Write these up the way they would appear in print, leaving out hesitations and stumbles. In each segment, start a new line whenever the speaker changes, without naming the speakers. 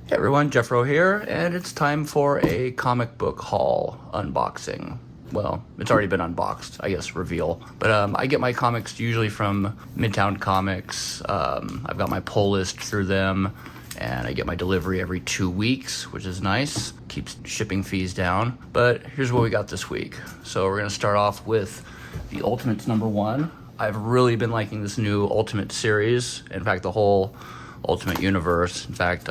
Hey everyone, Jeffro here, and it's time for a comic book haul unboxing. Well, it's already been unboxed, I guess, reveal. But I get my comics usually from Midtown Comics. I've got my pull list through them, and I get my delivery every 2 weeks, which is nice. Keeps shipping fees down. But here's what we got this week. So we're gonna start off with the Ultimates #1. I've really been liking this new Ultimate series. In fact, the whole Ultimate universe. In fact,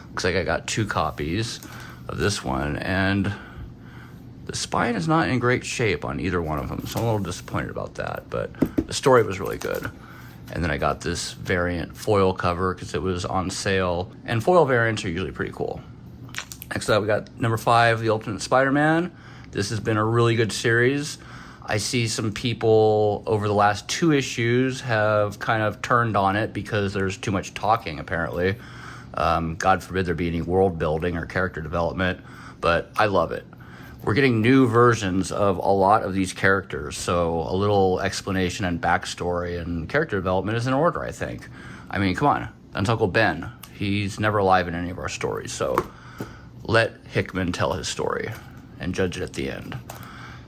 looks like I got 2 copies of this one, and the spine is not in great shape on either one of them, so I'm a little disappointed about that, but the story was really good. And then I got this variant foil cover because it was on sale, and foil variants are usually pretty cool. Next up, we got #5, The Ultimate Spider-Man. This has been a really good series. I see some people over the last 2 issues have kind of turned on it because there's too much talking, apparently. God forbid there be any world building or character development, but I love it. We're getting new versions of a lot of these characters, so a little explanation and backstory and character development is in order, I think. I mean, come on, that's Uncle Ben. He's never alive in any of our stories, so let Hickman tell his story and judge it at the end.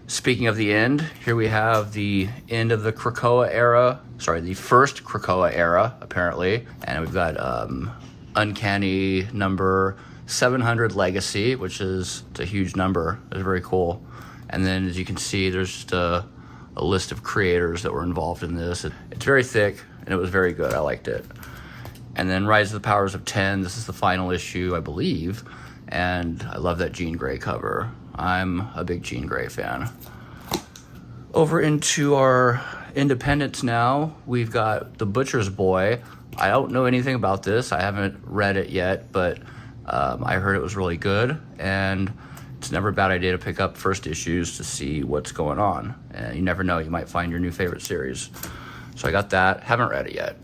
Speaking of the end, here we have the end of the Krakoa era. Sorry, the first Krakoa era, apparently. And we've got Uncanny number 700 Legacy, which is a huge number. It's very cool. And then, as you can see, there's just a list of creators that were involved in this. It's very thick, and it was very good. I liked it. And then Rise of the Powers of 10. This is the final issue, I believe. And I love that Jean Grey cover. I'm a big Jean Grey fan. Over into our independents now. We've got The Butcher's Boy. I don't know anything about this. I haven't read it yet, but I heard it was really good, and it's never a bad idea to pick up first issues to see what's going on. And you never know, you might find your new favorite series. So I got that. Haven't read it yet.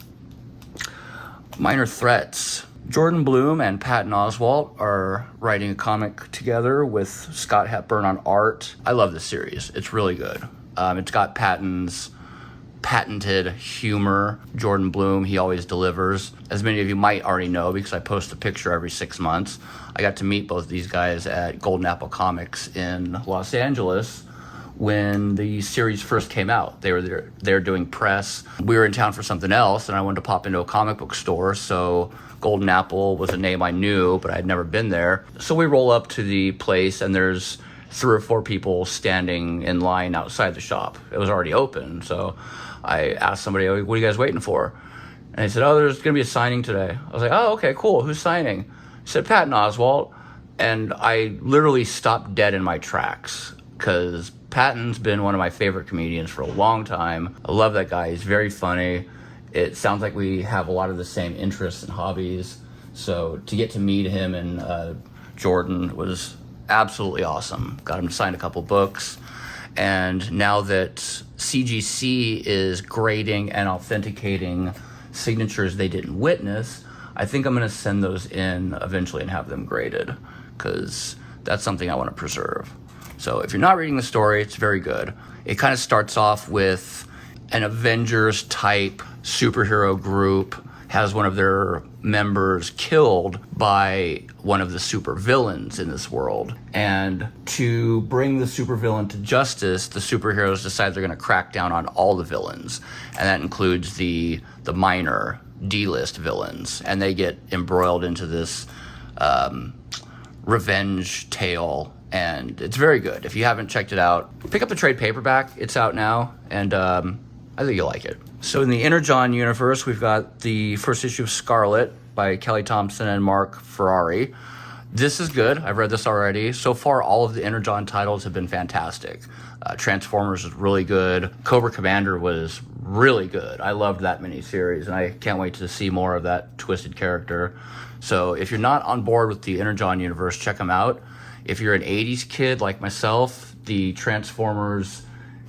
Minor Threats. Jordan Bloom and Patton Oswalt are writing a comic together with Scott Hepburn on art. I love this series. It's really good. It's got Patton's patented humor. Jordan Bloom, he always delivers. As many of you might already know, because I post a picture every 6 months, I got to meet both these guys at Golden Apple Comics in Los Angeles when the series first came out. They were there doing press. We were in town for something else, and I wanted to pop into a comic book store, so Golden Apple was a name I knew, but I'd never been there. So we roll up to the place, and there's 3 or 4 people standing in line outside the shop. It was already open, so I asked somebody, "What are you guys waiting for?" And they said, "Oh, there's going to be a signing today." I was like, "Oh, okay, cool. Who's signing?" He said, "Patton Oswalt." And I literally stopped dead in my tracks because Patton's been one of my favorite comedians for a long time. I love that guy. He's very funny. It sounds like we have a lot of the same interests and hobbies. So to get to meet him and Jordan was absolutely awesome. Got him to sign a couple books. And now that CGC is grading and authenticating signatures they didn't witness, I think I'm going to send those in eventually and have them graded, because that's something I want to preserve. So if you're not reading the story, it's very good. It kind of starts off with an Avengers type superhero group has one of their members killed by one of the supervillains in this world. And to bring the supervillain to justice, the superheroes decide they're going to crack down on all the villains. And that includes the minor D-list villains. And they get embroiled into this revenge tale. And it's very good. If you haven't checked it out, pick up the trade paperback. It's out now. And I think you'll like it. So in the Energon universe, we've got the first issue of Scarlet by Kelly Thompson and Mark Ferrari. This is good. I've read this already. So far, all of the Energon titles have been fantastic. Transformers was really good. Cobra Commander was really good. I loved that miniseries, and I can't wait to see more of that twisted character. So if you're not on board with the Energon universe, check them out. If you're an 80s kid like myself, the Transformers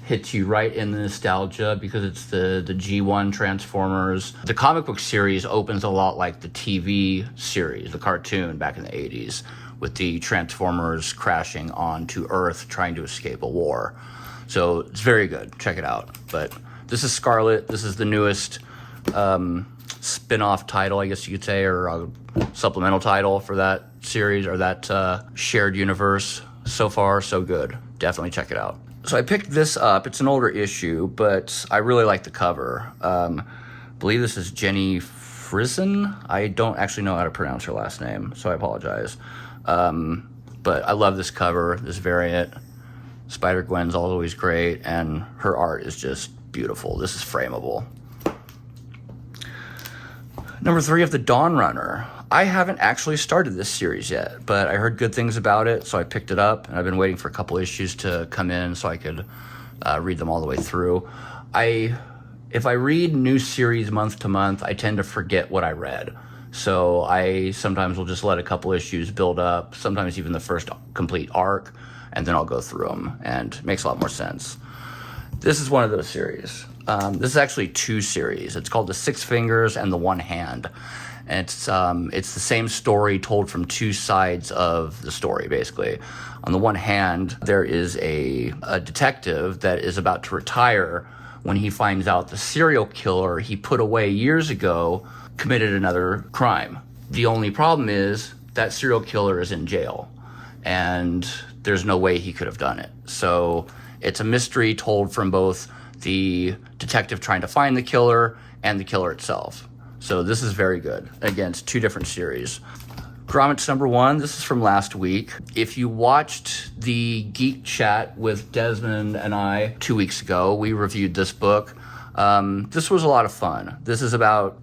hits you right in the nostalgia because it's the G1 Transformers. The comic book series opens a lot like the TV series, the cartoon back in the 80s, with the Transformers crashing onto Earth trying to escape a war. So it's very good. Check it out. But this is Scarlet. This is the newest spin-off title, I guess you could say, or a supplemental title for that series or that shared universe. So far, so good. Definitely check it out. So I picked this up. It's an older issue, but I really like the cover. I believe this is Jenny Frison. I don't actually know how to pronounce her last name, so I apologize. But I love this cover, this variant. Spider-Gwen's always great, and her art is just beautiful. This is frameable. Number 3 of the Dawn Runner. I haven't actually started this series yet, but I heard good things about it, so I picked it up, and I've been waiting for a couple issues to come in so I could read them all the way through. If I read new series month to month, I tend to forget what I read. So I sometimes will just let a couple issues build up, sometimes even the first complete arc, and then I'll go through them, and it makes a lot more sense. This is one of those series. This is actually 2 series. It's called The Six Fingers and The One Hand. And it's the same story told from 2 sides of the story, basically. On the one hand, there is a detective that is about to retire when he finds out the serial killer he put away years ago committed another crime. The only problem is that serial killer is in jail, and there's no way he could have done it. So it's a mystery told from both the detective trying to find the killer and the killer itself. So this is very good. Again, it's 2 different series. Grommets number 1, this is from last week. If you watched the Geek Chat with Desmond and I 2 weeks ago, we reviewed this book. This was a lot of fun. This is about,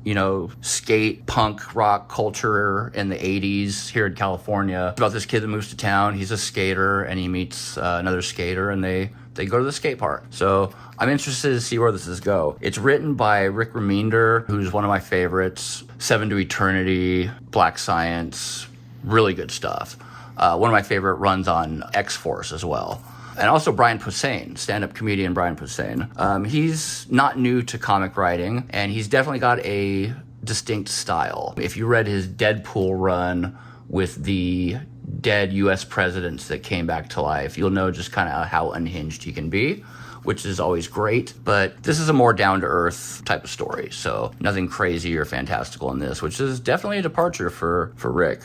skate, punk, rock culture in the 80s here in California. It's about this kid that moves to town. He's a skater, and he meets another skater, and they go to the skate park. So I'm interested to see where this is go. It's written by Rick Remender, who's one of my favorites. 7 to Eternity, Black Science, really good stuff. One of my favorite runs on X-Force as well. And also Brian Posehn, stand-up comedian Brian Posehn. He's not new to comic writing, and he's definitely got a distinct style. If you read his Deadpool run with the dead U.S. presidents that came back to life, you'll know just kind of how unhinged he can be, which is always great. But this is a more down-to-earth type of story, so nothing crazy or fantastical in this, which is definitely a departure for Rick.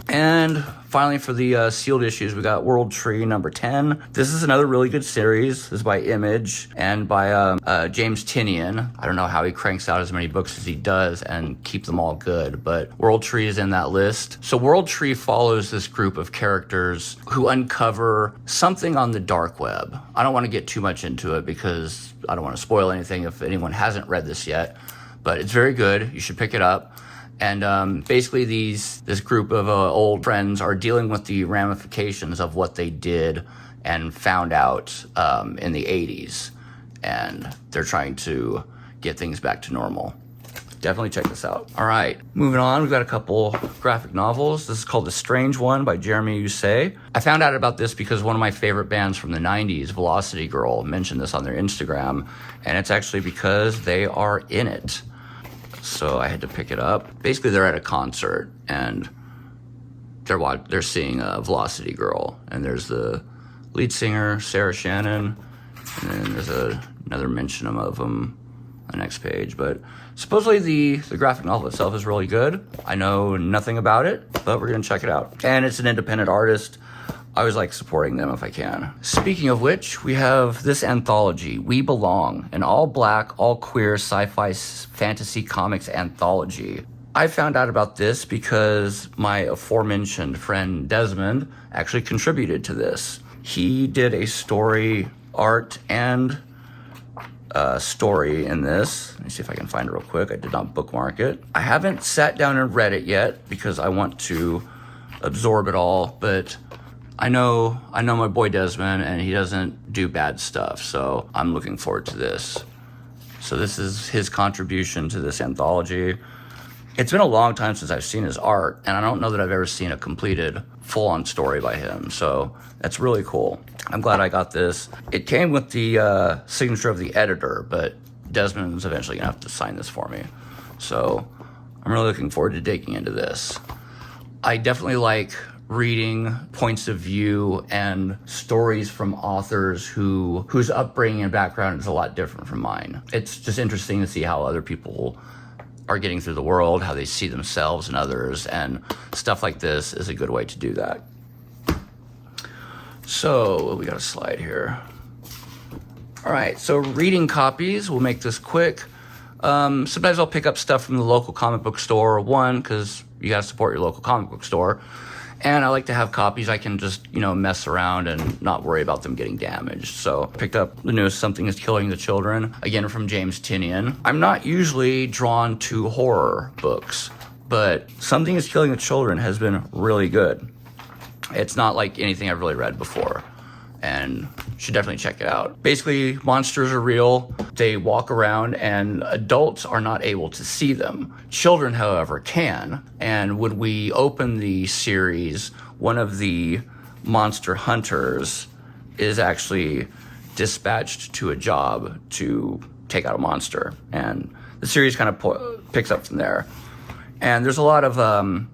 And finally, for the sealed issues, we got World Tree number 10. This is another really good series. This is by Image and by James Tynion. I don't know how he cranks out as many books as he does and keep them all good, but World Tree is in that list. So World Tree follows this group of characters who uncover something on the dark web. I don't want to get too much into it because I don't want to spoil anything if anyone hasn't read this yet, but it's very good. You should pick it up. And basically this group of old friends are dealing with the ramifications of what they did and found out in the 80s. And they're trying to get things back to normal. Definitely check this out. All right, moving on, we've got a couple graphic novels. This is called The Strange One by Jeremy Usay. I found out about this because one of my favorite bands from the 90s, Velocity Girl, mentioned this on their Instagram. And it's actually because they are in it. So I had to pick it up. Basically, they're at a concert, and they're seeing Velocity Girl. And there's the lead singer, Sarah Shannon, and then there's another mention of them on the next page. But supposedly the graphic novel itself is really good. I know nothing about it, but we're going to check it out. And it's an independent artist. I always like supporting them if I can. Speaking of which, we have this anthology, We Belong, an all-black, all-queer sci-fi fantasy comics anthology. I found out about this because my aforementioned friend Desmond actually contributed to this. He did a story, art, and story in this. Let me see if I can find it real quick. I did not bookmark it. I haven't sat down and read it yet because I want to absorb it all, but I know my boy Desmond, and he doesn't do bad stuff, so I'm looking forward to this. So this is his contribution to this anthology. It's been a long time since I've seen his art, and I don't know that I've ever seen a completed full-on story by him, so that's really cool. I'm glad I got this. It came with the signature of the editor, but Desmond's eventually gonna have to sign this for me. So I'm really looking forward to digging into this. I definitely like reading points of view and stories from authors whose upbringing and background is a lot different from mine. It's just interesting to see how other people are getting through the world, how they see themselves and others, and stuff like this is a good way to do that. So we got a slide here. All right, so reading copies, we'll make this quick. Sometimes I'll pick up stuff from the local comic book store, one, because you gotta support your local comic book store. And I like to have copies I can just, mess around and not worry about them getting damaged. So picked up the newest Something is Killing the Children, again from James Tynion. I'm not usually drawn to horror books, but Something is Killing the Children has been really good. It's not like anything I've really read before, and should definitely check it out. Basically, monsters are real. They walk around and adults are not able to see them. Children, however, can. And when we open the series, one of the monster hunters is actually dispatched to a job to take out a monster. And the series kind of picks up from there. And there's a lot of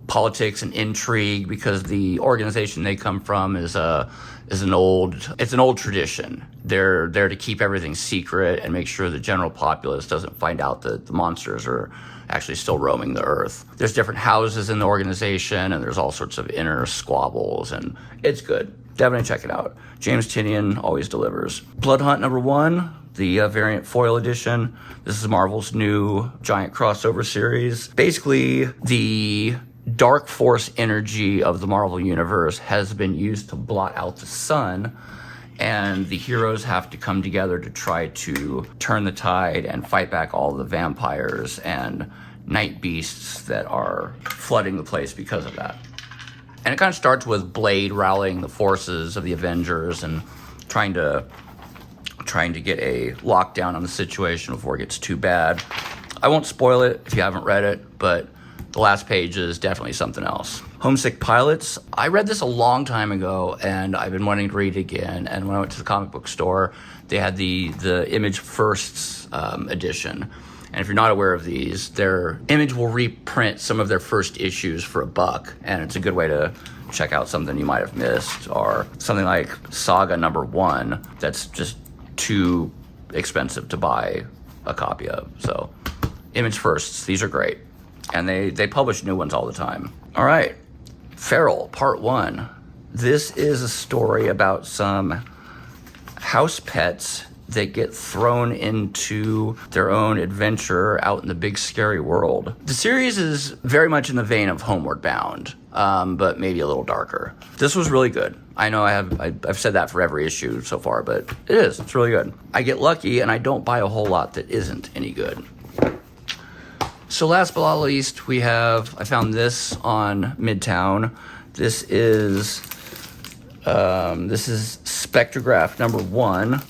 politics and intrigue because the organization they come from is an old tradition. They're there to keep everything secret and make sure the general populace doesn't find out that the monsters are actually still roaming the earth. There's different houses in the organization, and there's all sorts of inner squabbles, and it's good. Definitely check it out. James Tynion always delivers. Blood Hunt #1, the variant foil edition. This is Marvel's new giant crossover series. Basically, the dark force energy of the Marvel Universe has been used to blot out the sun, and the heroes have to come together to try to turn the tide and fight back all the vampires and night beasts that are flooding the place because of that. And it kind of starts with Blade rallying the forces of the Avengers and trying to get a lockdown on the situation before it gets too bad. I won't spoil it if you haven't read it, but the last page is definitely something else. Homesick Pilots. I read this a long time ago, and I've been wanting to read it again. And when I went to the comic book store, they had the Image Firsts edition. And if you're not aware of these, their Image will reprint some of their first issues for $1, and it's a good way to check out something you might have missed, or something like Saga #1 that's just too expensive to buy a copy of. So Image Firsts, these are great. And they publish new ones all the time. All right, Feral, Part 1. This is a story about some house pets that get thrown into their own adventure out in the big scary world. The series is very much in the vein of Homeward Bound, but maybe a little darker. This was really good. I know I've said that for every issue so far, but it is. It's really good. I get lucky and I don't buy a whole lot that isn't any good. So last but not least, I found this on Midtown. This is Spectrograph #1,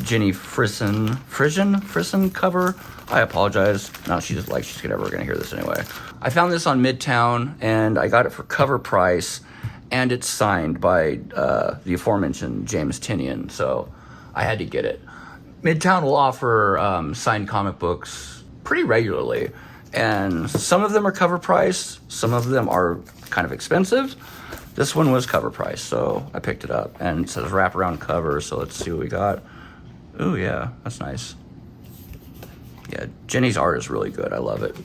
Jenny Frison cover. I apologize. No, she's never gonna hear this anyway. I found this on Midtown, and I got it for cover price, and it's signed by the aforementioned James Tynion, so I had to get it. Midtown will offer signed comic books pretty regularly. And some of them are cover price, some of them are kind of expensive. This one was cover price, so I picked it up. And it says wraparound cover, so let's see what we got. Ooh, yeah, that's nice. Yeah, Jenny's art is really good. I love it.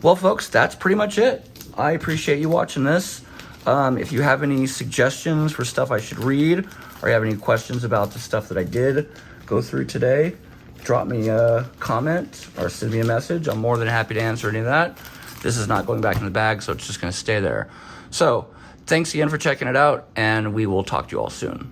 Well, folks, that's pretty much it. I appreciate you watching this. If you have any suggestions for stuff I should read, or you have any questions about the stuff that I did go through today, drop me a comment or send me a message. I'm more than happy to answer any of that. This is not going back in the bag, so it's just going to stay there. So thanks again for checking it out, and we will talk to you all soon.